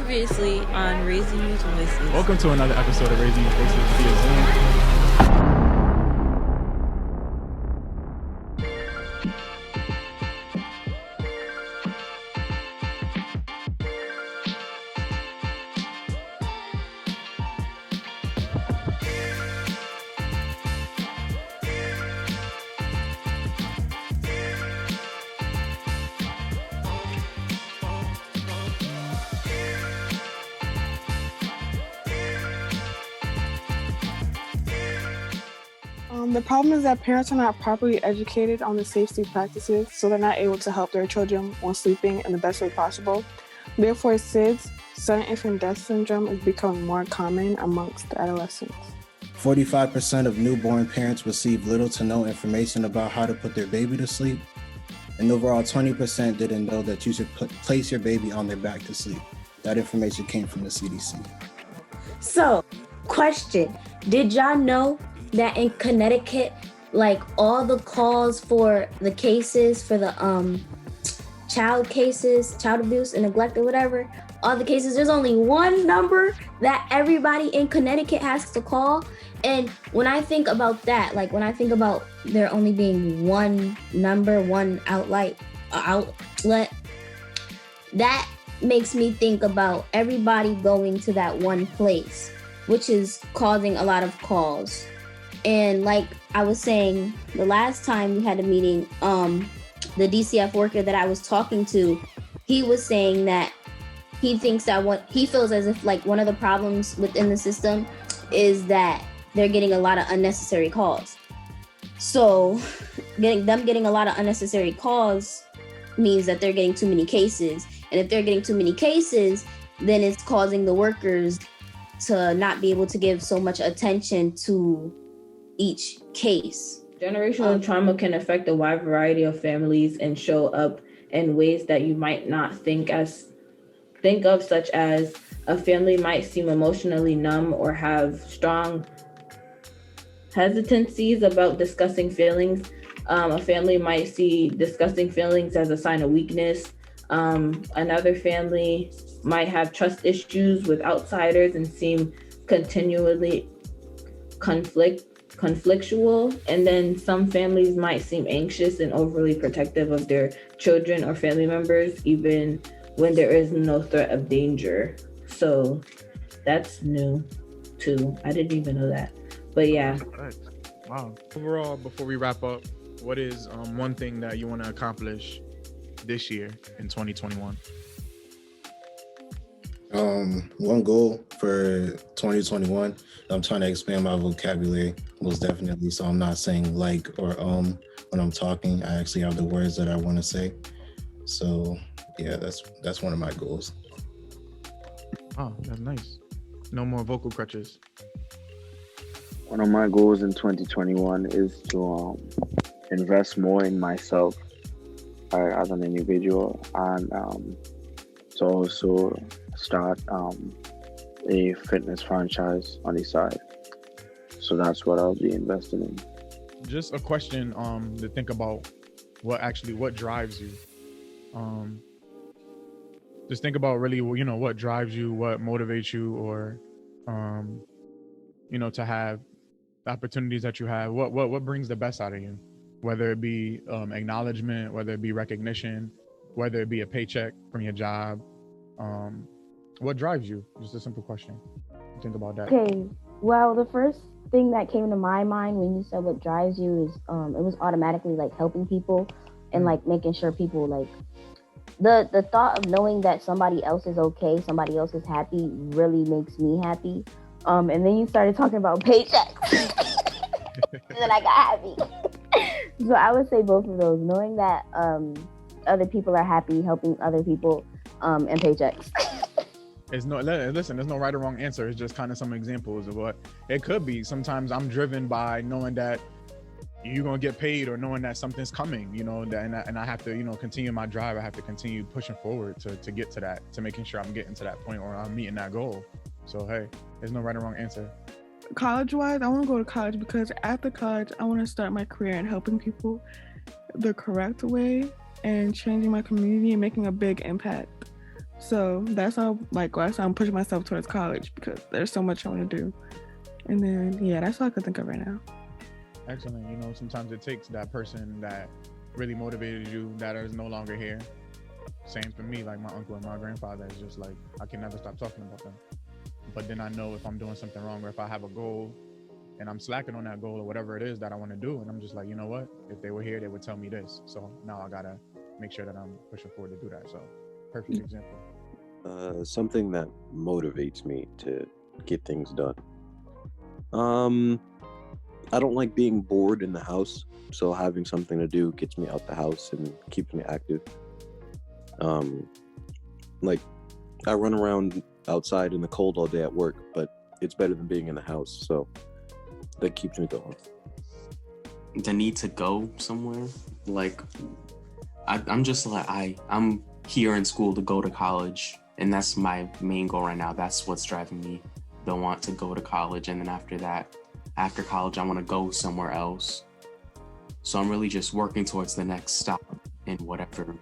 Previously on Raising Youth Voices. Welcome to another episode of Raising Youth Voices via Zoom. The problem is that parents are not properly educated on the safety practices, so they're not able to help their children when sleeping in the best way possible. Therefore, SIDS, sudden infant death syndrome, is becoming more common amongst adolescents. 45% of newborn parents receive little to no information about how to put their baby to sleep. And overall, 20% didn't know that you should place your baby on their back to sleep. That information came from the CDC. So, question, did y'all know that in Connecticut, like all the calls for the cases, for the child abuse and neglect or whatever, all the cases, there's only one number that everybody in Connecticut has to call? And when I think about that, like when I think about there only being one number, one outlet, that makes me think about everybody going to that one place, which is causing a lot of calls. And like I was saying, the last time we had a meeting, the DCF worker that I was talking to, he was saying that he thinks that he feels as if like one of the problems within the system is that they're getting a lot of unnecessary calls. So getting a lot of unnecessary calls means that they're getting too many cases. And if they're getting too many cases, then it's causing the workers to not be able to give so much attention to each case. Generational trauma can affect a wide variety of families and show up in ways that you might not think of, such as a family might seem emotionally numb or have strong hesitancies about discussing feelings. A family might see discussing feelings as a sign of weakness. Another family might have trust issues with outsiders and seem continually conflictual, and then some families might seem anxious and overly protective of their children or family members, even when there is no threat of danger. So that's new too. I didn't even know that, but yeah. Wow. Overall, before we wrap up, what is one thing that you want to accomplish this year in 2021? One goal for 2021, I'm trying to expand my vocabulary, most definitely. So I'm not saying like or when I'm talking. I actually have the words that I want to say. So yeah, that's one of my goals. Oh, that's nice. No more vocal crutches. One of my goals in 2021 is to invest more in myself as an individual, and to also start a fitness franchise on the side. So that's what I'll be investing in. Just a question to think about, what drives you. Just think about really, what drives you, what motivates you, or to have the opportunities that you have. What brings the best out of you, whether it be acknowledgement, whether it be recognition, whether it be a paycheck from your job. What drives you? Just a simple question. Think about that. Okay, well, the first thing that came to my mind when you said what drives you is it was automatically like helping people and like making sure people like the thought of knowing that somebody else is okay, somebody else is happy really makes me happy. And then you started talking about paychecks. And then I got happy. So I would say both of those, knowing that other people are happy, helping other people, and paychecks. There's no right or wrong answer. It's just kind of some examples of what it could be. Sometimes I'm driven by knowing that you're going to get paid, or knowing that something's coming, and I have to, continue my drive. I have to continue pushing forward to get to that, to making sure I'm getting to that point or I'm meeting that goal. So, hey, there's no right or wrong answer. College-wise, I want to go to college because after college, I want to start my career in helping people the correct way and changing my community and making a big impact. So that's how I'm pushing myself towards college because there's so much I want to do. And then yeah, that's all I can think of right now. Excellent. You know, sometimes it takes that person that really motivated you that is no longer here. Same for me, like my uncle and my grandfather is just like I can never stop talking about them. But then I know if I'm doing something wrong or if I have a goal and I'm slacking on that goal or whatever it is that I want to do, and I'm just like, you know what? If they were here, they would tell me this. So now I gotta make sure that I'm pushing forward to do that. So perfect example. Something that motivates me to get things done. I don't like being bored in the house, so having something to do gets me out the house and keeps me active. Like I run around outside in the cold all day at work, but it's better than being in the house, so that keeps me going. The need to go somewhere, like I'm just like I'm here in school to go to college, and that's my main goal right now. That's what's driving me. The want to go to college, and then after college, I want to go somewhere else. So I'm really just working towards the next stop in whatever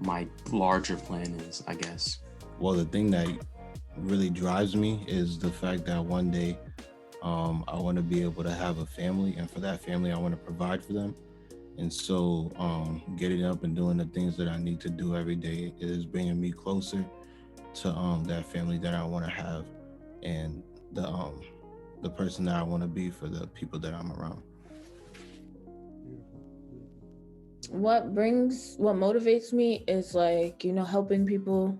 my larger plan is, I guess. Well, the thing that really drives me is the fact that one day I want to be able to have a family, and for that family I want to provide for them. And so getting up and doing the things that I need to do every day is bringing me closer to that family that I want to have, and the person that I want to be for the people that I'm around. What motivates me is like, helping people.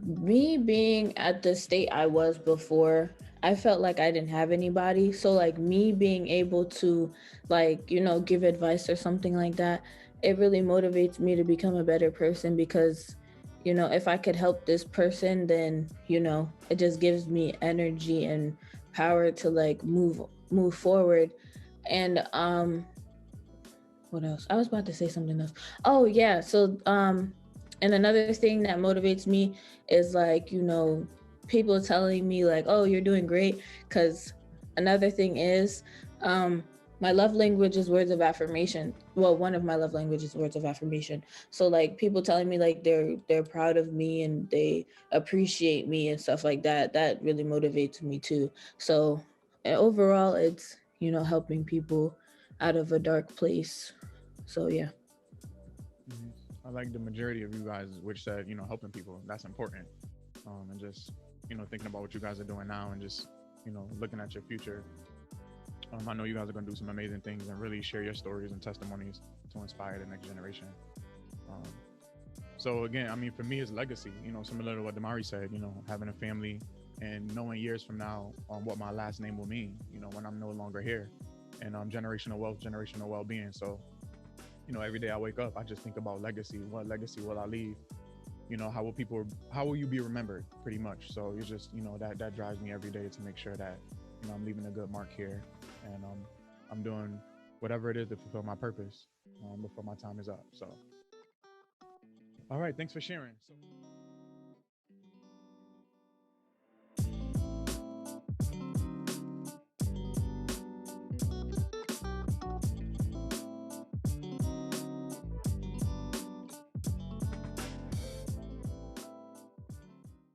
Me being at the state I was before, I felt like I didn't have anybody. So like me being able to give advice or something like that, it really motivates me to become a better person because, if I could help this person, then, it just gives me energy and power to like move forward. And what else? I was about to say something else. Oh yeah. So and another thing that motivates me is like, people telling me like, oh, you're doing great. Because another thing is, my love language is words of affirmation. Well, one of my love languages is words of affirmation. So like people telling me like they're proud of me and they appreciate me and stuff like that, that really motivates me too. So overall, it's, helping people out of a dark place. So yeah. I like the majority of you guys, which said, helping people. That's important. And just, thinking about what you guys are doing now and just, looking at your future. I know you guys are going to do some amazing things and really share your stories and testimonies to inspire the next generation. So again, I mean, for me, it's legacy, similar to what Damari said, having a family and knowing years from now what my last name will mean, when I'm no longer here, and generational wealth, generational well-being. So, every day I wake up, I just think about legacy. What legacy will I leave? How will you be remembered, pretty much? So it's just, that drives me every day to make sure that, I'm leaving a good mark here, and I'm doing whatever it is to fulfill my purpose before my time is up. So, all right, thanks for sharing.